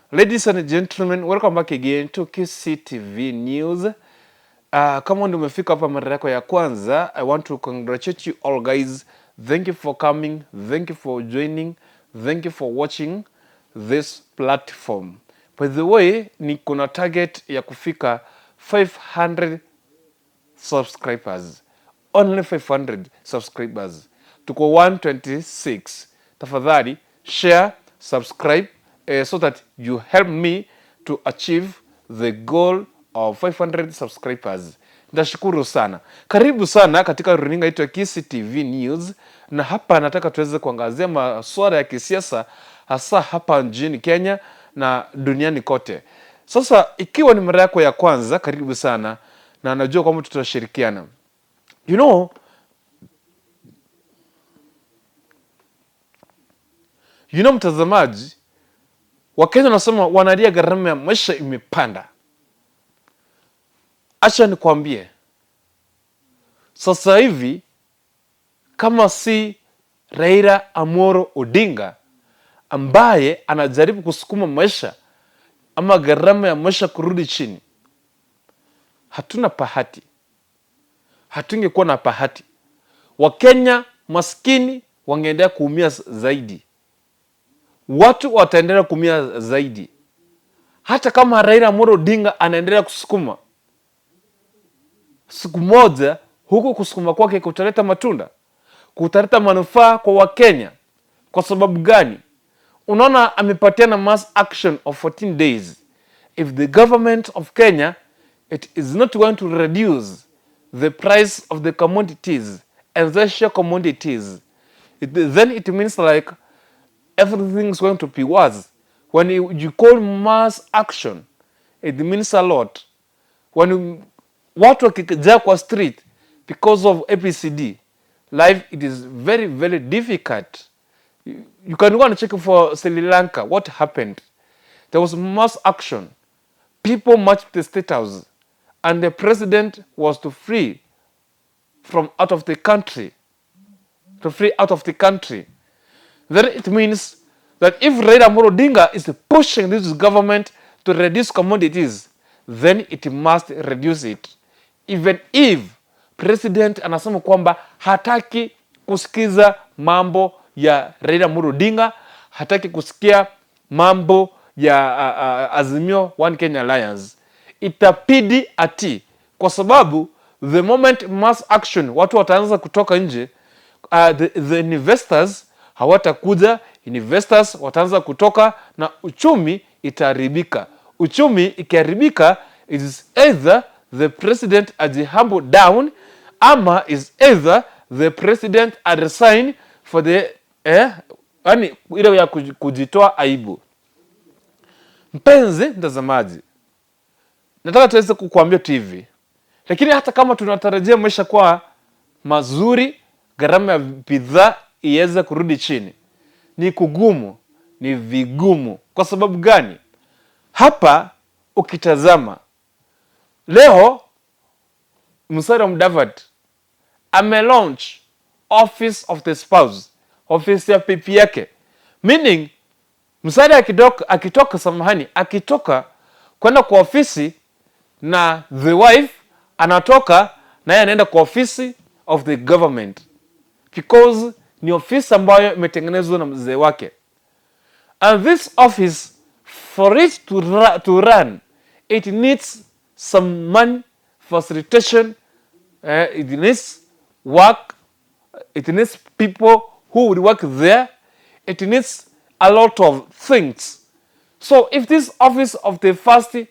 Ladies and gentlemen, welcome back again to KCTV News. Kama ndio umefika hapa mara yako ya kwanza, I want to congratulate you all guys. Thank you for coming, thank you for joining, thank you for watching this platform. By the way, niko na target ya kufika 500 subscribers. Only 500 subscribers. Tuko 126. Tafadhali share, subscribe so that you help me to achieve the goal of 500 subscribers. Ndashukuru sana. Karibu sana katika runinga yetu ya KCTV News, na hapa nataka tuweze kuangazia masuala ya kisiasa hasa hapa nchini Kenya na duniani kote. Sasa ikiwa ni mara yako ya kwanza, karibu sana na najua kwamba tutashirikiana. You know mtazamaji, Wakenya wanasema wanalia gharama ya maisha imepanda. Acha nikwambie, sasa hivi kama si Raila Amolo Odinga ambaye anajaribu kusukuma maisha ama gharama ya maisha kurudi chini, hatuna bahati. Hatungekuwa na bahati. Wakenya maskini wangeendelea kuumia zaidi. Watu wataendelea kuumia zaidi. Hata kama Raila Amolo Odinga anaendelea kusukuma, siku moja huku kusukuma kwake kutaleta matunda, kutaleta manufaa kwa Wakenya. Kwa sababu gani? Unaona amepatiana mass action of 14 days. If the government of Kenya, it is not going to reduce the price of the commodities, essential commodities, then it means like everything is going to be worse. When you call mass action, it means a lot. When watu wakijaa kwa street because of ABCD, life it is very, very difficult. You can go and check for Sri Lanka. What happened? There was mass action. People marched to the State House, and the president was to free from out of the country. To free out of the country. Then it means that if Raila Amolo Odinga is pushing this government to reduce commodities, then it must reduce it. Even if president anasema kwamba hataki kusikiza mambo ya Raila Amolo Odinga, hataki kusikia mambo ya Azimio One Kenya Alliance, itapidi ati, kwa sababu the moment mass action watu wataanza kutoka nje, the investors hawatakuja, investors wataanza kutoka na uchumi itaharibika. Uchumi ikiharibika, it is either the president aji humble down, ama is either the president resign for the yani ile ya kujitoa aibu. Mpenzi mtazamaji, nataka tuweze kukuambia tu hivi, lakini hata kama tunatarajia maisha kwa mazuri, gharama ya bidhaa iweze kurudi chini, ni kugumu, ni vigumu. Kwa sababu gani? Hapa ukitazama leo, Musalia Mudavadi amelaunch office of the spouse, office ya pipi yake. Meaning Musalia akitoka kwenda kwa ofisi na the wife anatoka naye anaenda kwa ofisi of the government, because ni ofisi ambayo imetengenezwa na mzee wake. And this office, for it to run, it needs some money, facilitation, it needs work, it needs people who would work there, it needs a lot of things. So if this office of the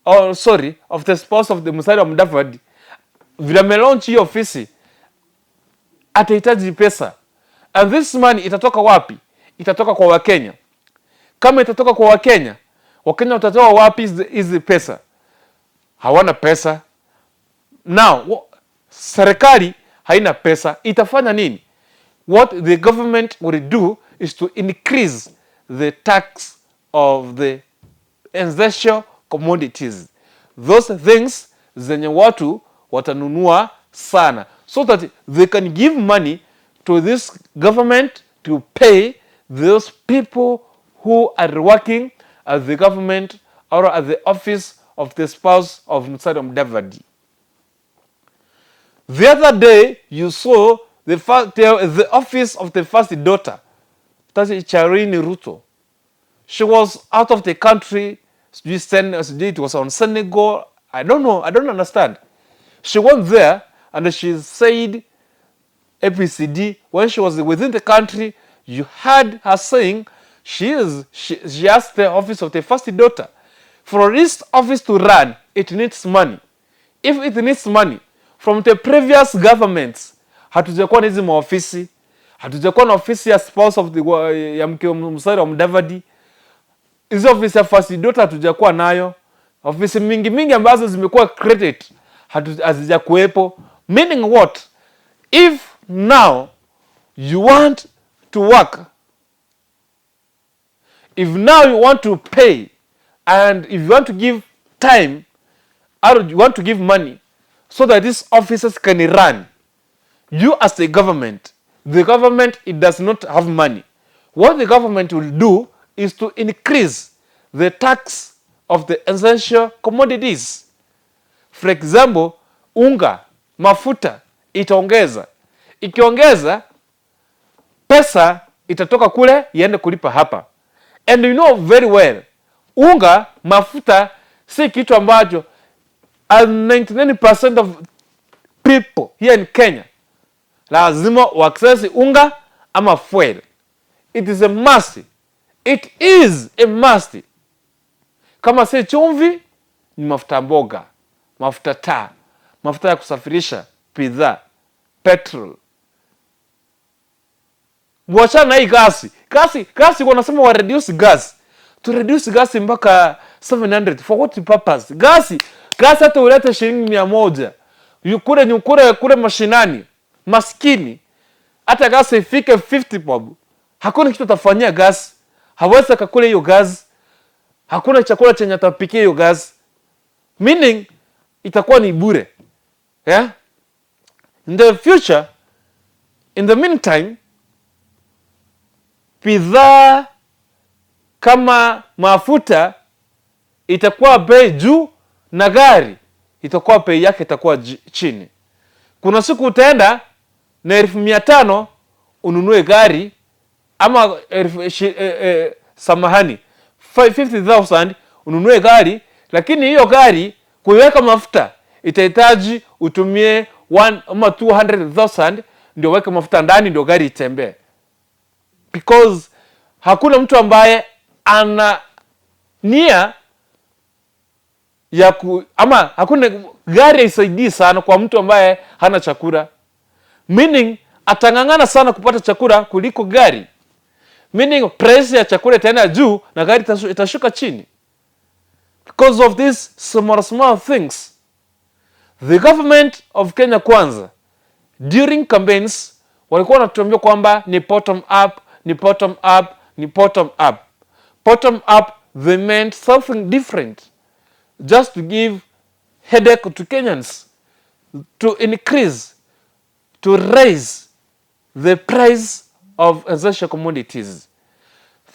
of the spouse of the Musalia Mudavadi vile melaunch hii ofisi, atahitaji pesa. And this money itatoka wapi? Itatoka kwa Wakenya. Kama itatoka kwa Wakenya, Wakenya watatoa wapi hizi pesa? Hawana pesa. Now, serikali haina pesa, itafanya nini? What the government will do is to increase the tax of the essential commodities. Those things zenye watu watanunua sana, so that they can give money to this government to pay those people who are working at the government or at the office of the spouse of Musalia Mudavadi. The other day, you saw the office of the first daughter, that's Charini Ruto. She was out of the country. It was on Senegal. I don't know. I don't understand. She went there and she said APCD. When she was within the country, you heard her saying she asked the office of the first daughter. For this office to run, it needs money. If it needs money from the previous governments, hatujakuwa na hizi maofisi, hatujakuwa na ofisi ya spouse of the ya mke Musalia Mudavadi. Hizo ofisi ya first daughter hatujakuwa nayo. Ofisi mingi ambazo zimekuwa created hazijakuwepo. Meaning what? If now you want to work, if now you want to pay, and if you want to give time, or you want to give money so that these offices can run, you as the government, it does not have money. What the government will do is to increase the tax of the essential commodities. For example, unga, mafuta itaongeza. Ikiongeza, pesa itatoka kule iende kulipa hapa. And you know very well, unga, mafuta si kitu ambacho 99% of people here in Kenya lazima waccess unga ama fuel. It is a must. It is a must. Kama si chumvi ni mafuta mboga, mafuta taa, mafuta ya kusafirisha, bidhaa, petrol. Wachana na hii gasi. Gasi wanasema wa reduce gas. To reduce gas mpaka 700. For what purpose? Gasi hata ulete shilingi 100. Kule mashinani. Maskini. Hata gasi ifike 50 bob. Hakuna kitu atafanyia gasi. Hawezi kakule hiyo gasi. Hakuna chakula chenye atapikia hiyo gasi. Meaning itakuwa ni bure. Yeah? In the future, in the meantime, bidhaa kama mafuta itakuwa bei juu na gari itakuwa bei yake itakuwa chini. Kuna siku utaenda na 1500 ununue gari ama samahani 50,000 ununue gari, lakini hiyo gari kuiweka mafuta itahitaji utumie 1 ama 200,000 ndio weke mafuta ndani ndio gari itembee. Because hakuna mtu ambaye ana nia ya ama hakuna gari isaidii sana kwa mtu ambaye hana chakula. Meaning atangangana sana kupata chakula kuliko gari. Meaning price ya chakula itaenda juu na gari itashuka chini. Because of these small things, the government of Kenya Kwanza during campaigns walikuwa wanatuambia kwamba ni bottom up, ni bottom up, ni bottom up. Bottom up, they meant something different. Just to give headache to Kenyans, to increase, to raise the price of essential commodities.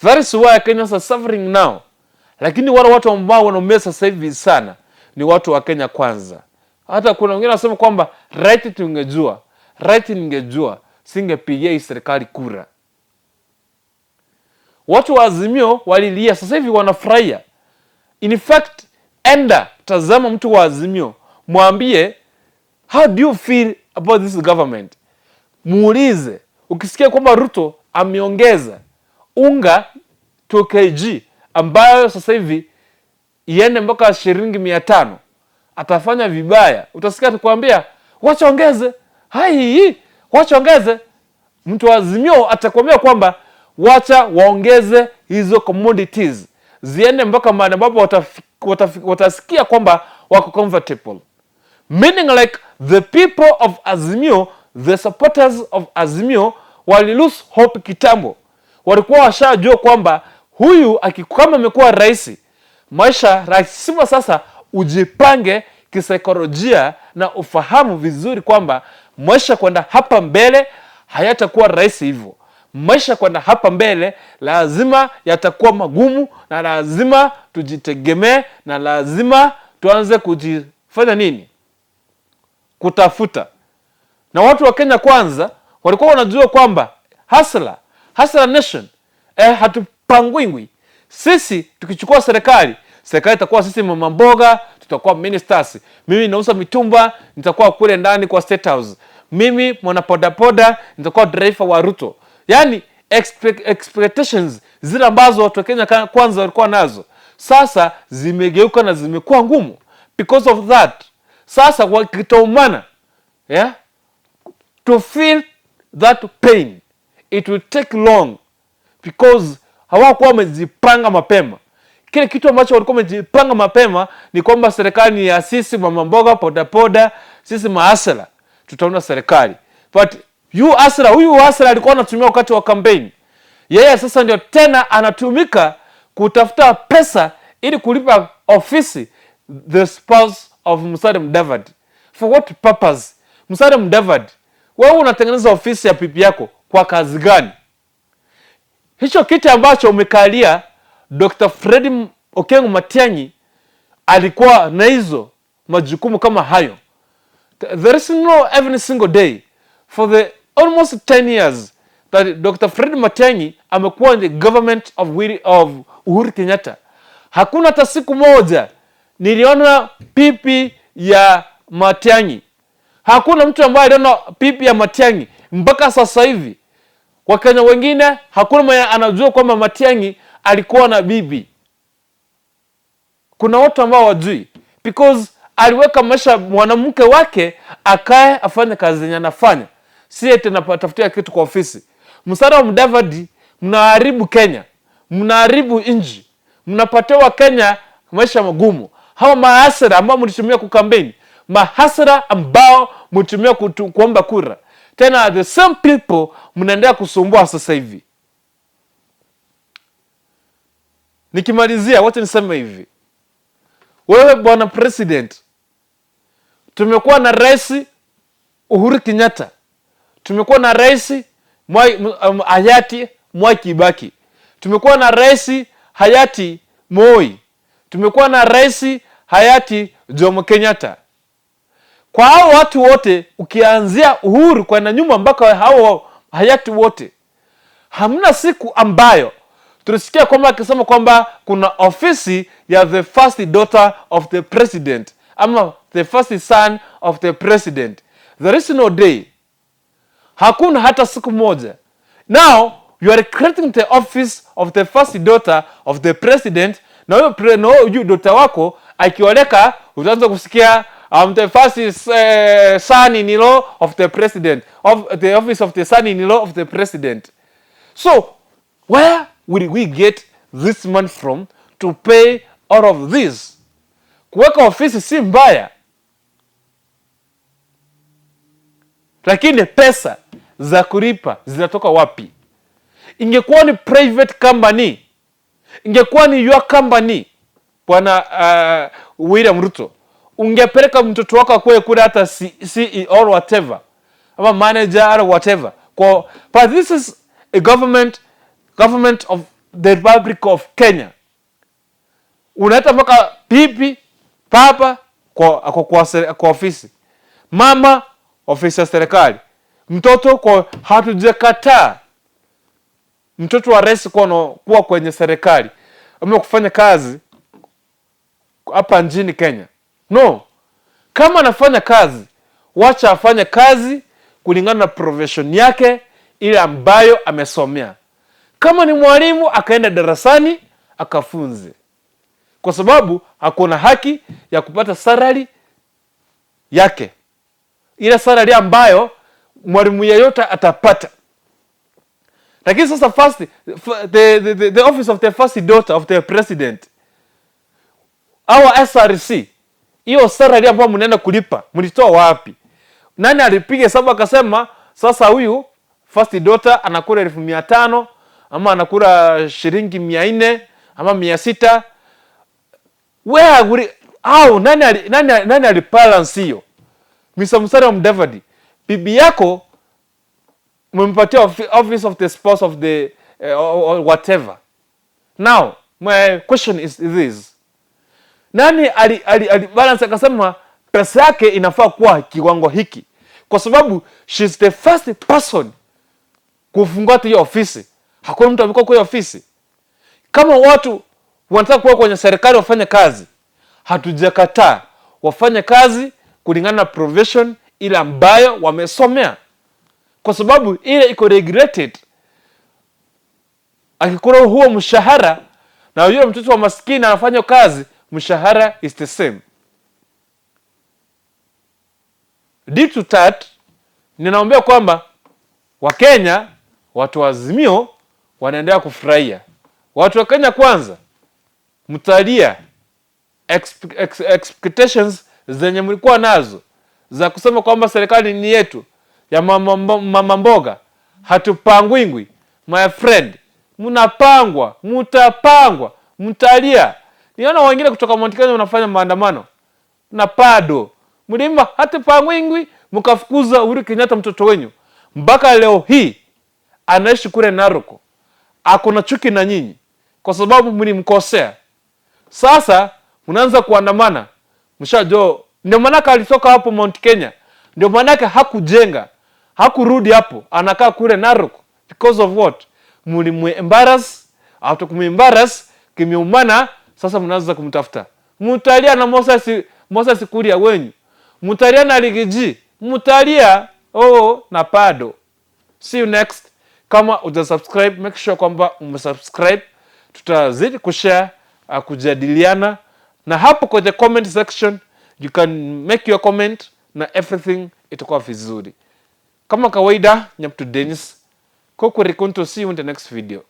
That is why Kenyans are suffering now. Lakini wale watu ambao wanaumia sasa hivi sana ni watu wa Kenya Kwanza. Hata kuna wengine wanasema kwamba right ningejua, singepigia hii serikali kura. Watu wa Azimio walilia, sasa hivi wanafurahia. In fact, enda tazama mtu wa Azimio, mwambie how do you feel about this government? Muulize, ukisikia kwamba Ruto ameongeza unga 2 kg ambayo sasa hivi iende mpaka shilingi 500, atafanya vibaya. Utasikia tukwambia wacha ongeze. Wacha ongeze. Mtu wa Azimio atakwambia kwamba wacha waongeze hizo commodities ziende mpaka mahali ambapo watasikia kwamba wako comfortable. Meaning like the people of Azimio, the supporters of Azimio wali lose hope kitambo. Walikuwa washajua kwamba huyu kama amekuwa rais, maisha lazima sasa ujipange kisaikolojia na ufahamu vizuri kwamba maisha kwenda hapa mbele hayatakuwa rais hivyo. maisha kwenda hapa mbele lazima yatakuwa magumu, na lazima tujitegemee, na lazima tuanze kujifanya nini? Kutafuta. Na watu wa Kenya Kwanza walikuwa wanajua kwamba hustler nation, hatupangwingwi. Sisi tukichukua serikali itakuwa sisi mama mboga, tutakuwa ministers. Mimi nauza mitumba, nitakuwa kule ndani kwa State House. Mimi mwana poda nitakuwa driver wa Ruto. Yani expectations zile ambazo watu wa Kenya Kwanza walikuwa nazo sasa zimegeuka na zimekuwa ngumu. Because of that, sasa wakitaumana, to feel that pain, it will take long, because hawakuwa wamejipanga mapema. Kile kitu ambacho walikuwa wamejipanga mapema ni kwamba serikali ni ya sisi mama mboga, poda, sisi maasala tutaona serikali. But huyu asala alikuwa anatumia wakati wa campaign. Yeye sasa ndio tena anatumika kutafuta pesa ili kulipa ofisi the spouse of Musalia Mudavadi. For what purpose? Musalia Mudavadi, wewe unatengeneza ofisi ya pipi yako kwa kazi gani? Hicho kiti ambacho umekalia Dr. Fred Okengo Matiang'i alikuwa na hizo majukumu kama hayo. There is no every single day for the almost 10 years that Dr. Fred Matiang'i amekuwa in the government of Uhuru Kenyatta. Hakuna hata siku moja niliona pipi ya Matiang'i. Hakuna mtu ambaye aliona pipi ya Matiang'i mpaka sasa hivi. Wakenya wengine hakuna mwenye anajua kwamba Matiang'i alikuwa na bibi. Kuna watu ambao wajui, because aliweka maisha mwanamke wake akae afanye kazi yenye anafanya, si eti anatafutia kitu kwa ofisi. Musalia Mudavadi, mnaharibu Kenya, mnaharibu nchi, mnapatia Kenya maisha magumu. Hawa mahasara ambao mlitumia kukampeni, mahasara ambao mlitumia kuomba kura, tena the same people mnaendelea kusumbua sasa hivi. Nikimalizia wacha niseme hivi. Wewe bwana president, tumekuwa na rais Uhuru Kenyatta, tumekuwa na rais hayati Mwai Kibaki, tumekuwa na rais hayati Moi, tumekuwa na rais hayati Jomo Kenyatta. Kwa hao watu wote ukianzia Uhuru kwenda nyuma mpaka hao hayati wote, hamna siku ambayo tulisikia kwamba akisema kwamba kuna ofisi ya the first daughter of the president ama the first son of the president. There is no day. Hakuna hata siku moja. Now you are creating the office of the first daughter of the president, na huyo daughter wako akioleka utaanza kusikia the first son-in-law of the president, of the office of the son-in-law of the president. So where will we get this money from to pay all of this? Kuweka ofisi si mbaya, lakini pesa za kulipa zinatoka wapi? Ingekuwa ni private company, ingekuwa ni your company, bwana William Ruto, ungepeleka mtoto wako kwa kule hata CEO or whatever, ama manager or whatever. But this is a government of the Republic of Kenya. Unaita mpaka pipi, papa kwa ofisi, mama ofisi ya serikali, mtoto kwa hatujakataa mtoto wa rais kuwa kwenye serikali ama kufanya kazi hapa nchini Kenya. No. Kama anafanya kazi, wacha afanye kazi kulingana na profession yake ile ambayo amesomea. Kama ni mwalimu, akaenda darasani akafunze, kwa sababu hakuna haki ya kupata salary yake, ile salary ambayo mwalimu yeyote atapata. Lakini sasa the office of the first daughter of the president, our SRC, hiyo salary ambayo mnaenda kulipa mlitoa wapi? Nani alipiga hesabu akasema sasa huyu first daughter anakula 1500 ama anakula shilingi 400 ama 600? Nani alibalance hiyo? Mr. Musalia Mudavadi, bibi yako Mmempatia office of the spouse of the or whatever. Now my question is this, nani ali balance akasema pesa yake inafaa kuwa kiwango hiki, kwa sababu she's the first person kufungua hiyo ofisi. Hakuna mtu amekuwa kwa ofisi. Kama watu wanataka kuwa kwenye serikali wafanye kazi, hatujakataa wafanye kazi kulingana na profession ile ambayo wamesomea, kwa sababu ile iko regulated. Akikula huo mshahara na yule mtoto wa maskini anafanya kazi, mshahara is the same. Due to that, ninaombea kwamba Wakenya, watu wa Azimio wanaendelea kufurahia. Watu wa Kenya Kwanza, Musalia, expectations zenye mlikuwa nazo za kusema kwamba serikali ni yetu ya mama mboga, hatupangwingwi. My friend, mnapangwa, mutapangwa, mtalia. Niona wengine kutoka Mount Kenya wanafanya maandamano na pado mlimba hatupangwingwi, mkafukuza Uhuru Kenyatta mtoto wenyu. Mpaka leo hii anaishi kule Naroko, akona chuki na nyinyi kwa sababu mlimkosea. Sasa mnaanza kuandamana, mshajua. Ndio maana alitoka hapo Mount Kenya, ndio maana hakujenga, hakurudi hapo, anakaa kule Naroko. Because of what? Mlimembarrass, autokumembarrass kimeumana. Sasa mnaanza kumtafuta Musalia na Moses Kuria wenyu, Musalia na Ligiji, Musalia na pado. See you next. Kama utasubscribe, make sure kwamba umesubscribe. Tutazidi kushare, kujadiliana, na hapo kwenye comment section you can make your comment na everything itakuwa vizuri. Kama kawaida, Nyamtu Dennis, Kokuri Kunto, see you in the next video.